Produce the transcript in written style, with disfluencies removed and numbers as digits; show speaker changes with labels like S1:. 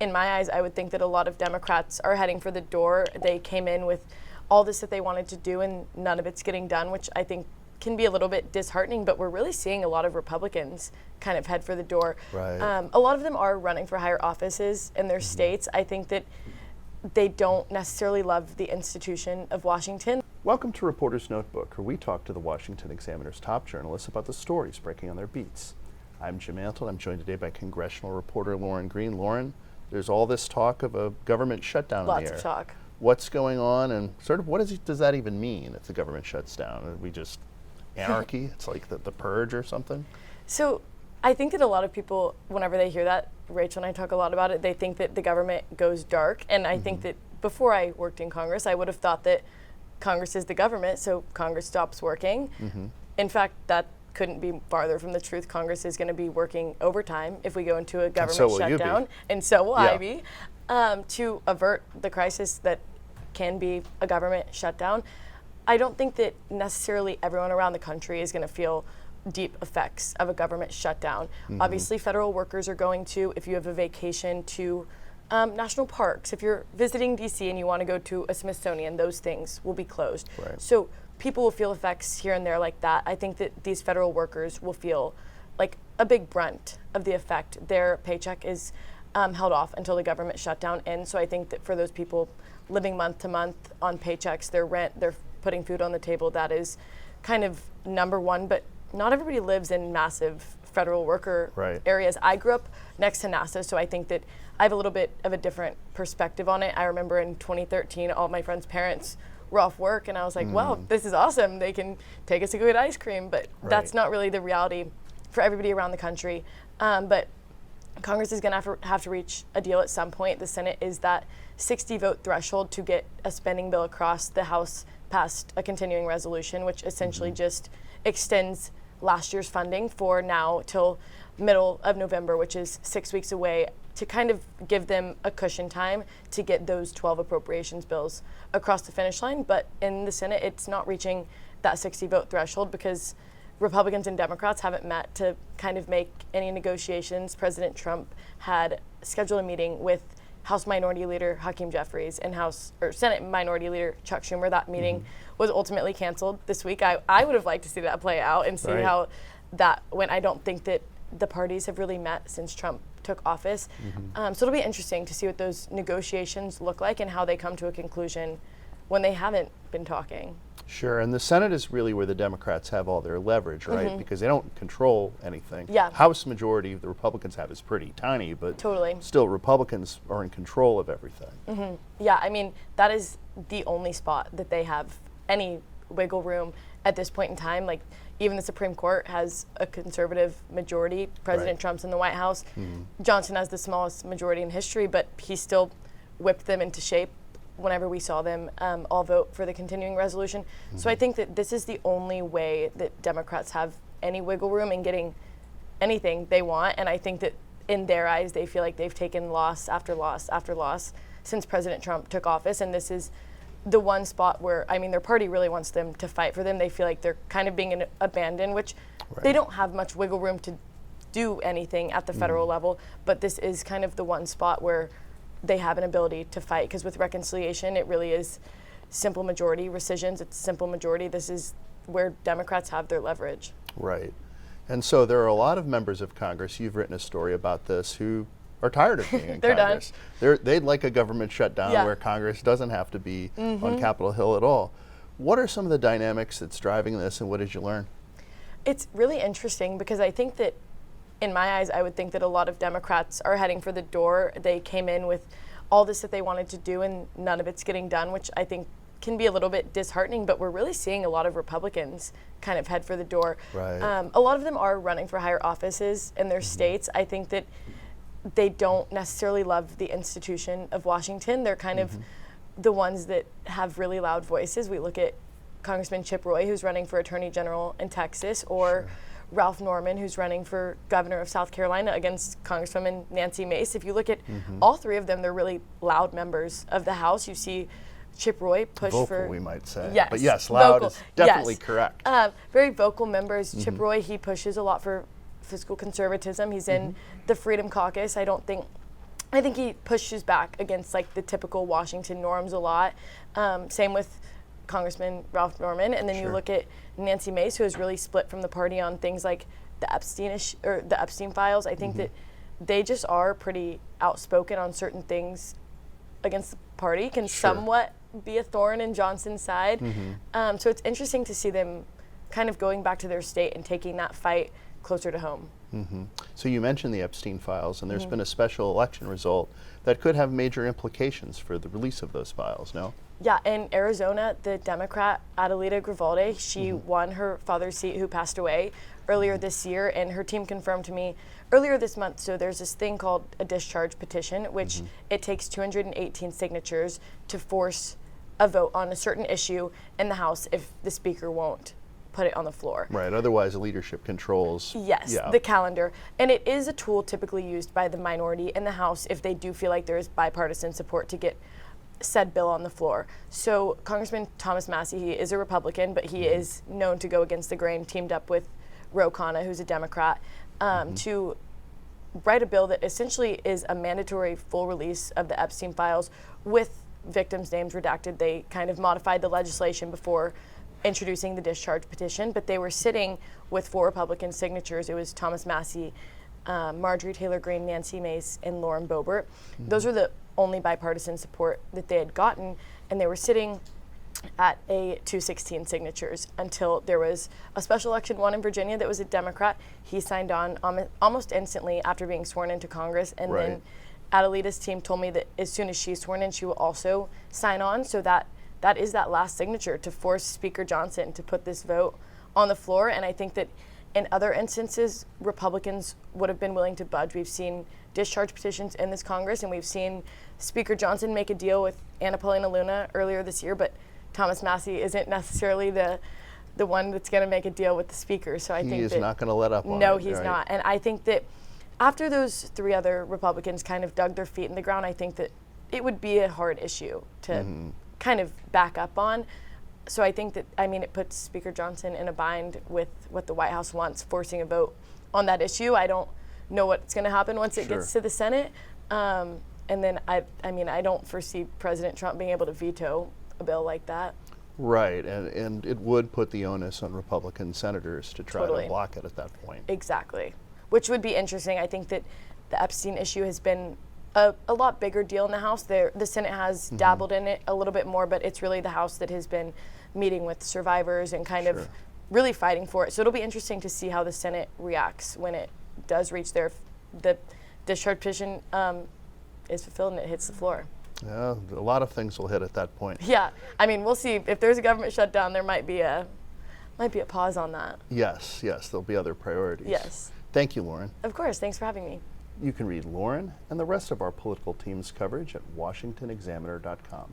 S1: in my eyes, I would think that a lot of Democrats are heading for the door. They came in with all this that they wanted to do, and none of it's getting done, which I think can be a little bit disheartening, but we're really seeing a lot of Republicans kind of head for the door.
S2: Right.
S1: A lot of them are running for higher offices in their states. I think that they don't necessarily love the institution of Washington.
S2: Welcome to Reporter's Notebook, where we talk to the Washington Examiner's top journalists about the stories breaking on their beats. I'm Jim Antle. I'm joined today by congressional reporter Lauren Green. Lauren, there's all this talk of a government shutdown in the air.
S1: Lots of talk.
S2: What's going on, and sort of what does that even mean if the government shuts down? Are we just anarchy? It's like the purge or something?
S1: So I think that a lot of people, whenever they hear that, Rachel and I talk a lot about it, they think that the government goes dark. And I think that before I worked in Congress, I would have thought that Congress is the government, so Congress stops working. In fact, that couldn't be farther from the truth. Congress is going to be working overtime if we go into a government shutdown, and so will I be, to avert the crisis that can be a government shutdown. I don't think that necessarily everyone around the country is going to feel deep effects of a government shutdown. Obviously, federal workers are going to, if you have a vacation to national parks, if you're visiting DC and you want to go to a Smithsonian, those things will be closed.
S2: Right.
S1: So people will feel effects here and there like that. I think that these federal workers will feel like a big brunt of the effect. Their paycheck is held off until the government shutdown ends. So I think that for those people living month to month on paychecks, their rent, they're putting food on the table, that is kind of number one. But not everybody lives in massive federal worker areas. I grew up next to NASA, so I think that I have a little bit of a different perspective on it. I remember in 2013, all my friends' parents were off work, and I was like, wow, this is awesome. They can take us to go get ice cream, but that's not really the reality for everybody around the country. But Congress is going to have to reach a deal at some point. The Senate is that 60-vote threshold to get a spending bill across. The House passed a continuing resolution, which essentially just extends last year's funding for now till middle of November, which is 6 weeks away, to kind of give them a cushion time to get those 12 appropriations bills across the finish line. But in the Senate, it's not reaching that 60-vote threshold because Republicans and Democrats haven't met to kind of make any negotiations. President Trump had scheduled a meeting with House Minority Leader Hakeem Jeffries and Senate Minority Leader Chuck Schumer. That meeting was ultimately canceled this week. I would have liked to see that play out and see how that went. I don't think that the parties have really met since Trump took office. So it'll be interesting to see what those negotiations look like and how they come to a conclusion when they haven't been talking.
S2: Sure, and the Senate is really where the Democrats have all their leverage, right? Because they don't control anything. House majority the Republicans have is pretty tiny, but still Republicans are in control of everything.
S1: Yeah, I mean, that is the only spot that they have any wiggle room at this point in time. Like, even the Supreme Court has a conservative majority. President Trump's in the White House. Johnson has the smallest majority in history, but he still whipped them into shape whenever we saw them all vote for the continuing resolution. So I think that this is the only way that Democrats have any wiggle room in getting anything they want. And I think that in their eyes, they feel like they've taken loss after loss after loss since President Trump took office. And this is the one spot where, I mean, their party really wants them to fight for them. They feel like they're kind of being abandoned, which they don't have much wiggle room to do anything at the federal level. But this is kind of the one spot where they have an ability to fight, because with reconciliation, it really is simple majority. Rescissions, it's simple majority. This is where Democrats have their leverage.
S2: Right. And so there are a lot of members of Congress, you've written a story about this, who are tired of being in Congress. They'd like a government shutdown where Congress doesn't have to be on Capitol Hill at all. What are some of the dynamics that's driving this, and what did you learn?
S1: It's really interesting because I think that in my eyes, I would think that a lot of Democrats are heading for the door. They came in with all this that they wanted to do, and none of it's getting done, which I think can be a little bit disheartening. But we're really seeing a lot of Republicans kind of head for the door. A lot of them are running for higher offices in their states. I think that they don't necessarily love the institution of Washington. They're kind of the ones that have really loud voices. We look at Congressman Chip Roy, who's running for Attorney General in Texas, or Ralph Norman, who's running for governor of South Carolina against Congresswoman Nancy Mace. If you look at all three of them, they're really loud members of the House. You see Chip Roy push
S2: vocal, we might say.
S1: Yes.
S2: But yes, loud
S1: vocal.
S2: is definitely correct.
S1: Very vocal members. Chip Roy, he pushes a lot for fiscal conservatism. He's in the Freedom Caucus. I don't think I think he pushes back against like the typical Washington norms a lot. Same with Congressman Ralph Norman, and then you look at Nancy Mace, who has really split from the party on things like the Epstein Files. I think that they just are pretty outspoken on certain things against the party, can somewhat be a thorn in Johnson's side. So it's interesting to see them kind of going back to their state and taking that fight closer to home.
S2: So you mentioned the Epstein Files, and there's been a special election result that could have major implications for the release of those files, no?
S1: Yeah, in Arizona, the Democrat Adelita Grivalde, she won her father's seat, who passed away earlier this year, and her team confirmed to me earlier this month. So there's this thing called a discharge petition, which it takes 218 signatures to force a vote on a certain issue in the House if the Speaker won't put it on the floor.
S2: Right, otherwise leadership controls.
S1: Yes, the calendar. And it is a tool typically used by the minority in the House if they do feel like there is bipartisan support to get said bill on the floor. So Congressman Thomas Massie, he is a Republican, but he is known to go against the grain, teamed up with Ro Khanna, who's a Democrat, to write a bill that essentially is a mandatory full release of the Epstein Files with victims' names redacted. They kind of modified the legislation before introducing the discharge petition, but they were sitting with 4 Republican signatures. It was Thomas Massie, Marjorie Taylor Greene, Nancy Mace, and Lauren Boebert. Those were the only bipartisan support that they had gotten, and they were sitting at a 216 signatures until there was a special election won in Virginia that was a Democrat. He signed on almost instantly after being sworn into Congress, and then Adelita's team told me that as soon as she's sworn in, she will also sign on, so that is that last signature to force Speaker Johnson to put this vote on the floor. And I think that in other instances, Republicans would have been willing to budge. We've seen discharge petitions in this Congress, and we've seen Speaker Johnson make a deal with Anna Paulina Luna earlier this year, but Thomas Massie isn't necessarily the one that's going to make a deal with the Speaker. So I think
S2: he is not going to let up on it.
S1: No, he's not. And I think that after those 3 other Republicans kind of dug their feet in the ground, I think that it would be a hard issue to kind of back up on. So I think that, it puts Speaker Johnson in a bind with what the White House wants, forcing a vote on that issue. I don't know what's going to happen once it gets to the Senate. And then I don't foresee President Trump being able to veto a bill like that.
S2: Right, and it would put the onus on Republican senators to try to block it at that point.
S1: Exactly, which would be interesting. I think that the Epstein issue has been a lot bigger deal in the House. The Senate has dabbled in it a little bit more, but it's really the House that has been meeting with survivors and kind of really fighting for it. So it'll be interesting to see how the Senate reacts when it does reach the discharge petition is fulfilled and it hits the floor.
S2: Yeah, a lot of things will hit at that point.
S1: Yeah, we'll see. If there's a government shutdown, there might be a pause on that.
S2: Yes, there'll be other priorities.
S1: Yes.
S2: Thank you, Lauren.
S1: Of course, thanks for having me.
S2: You can read Lauren and the rest of our political team's coverage at washingtonexaminer.com.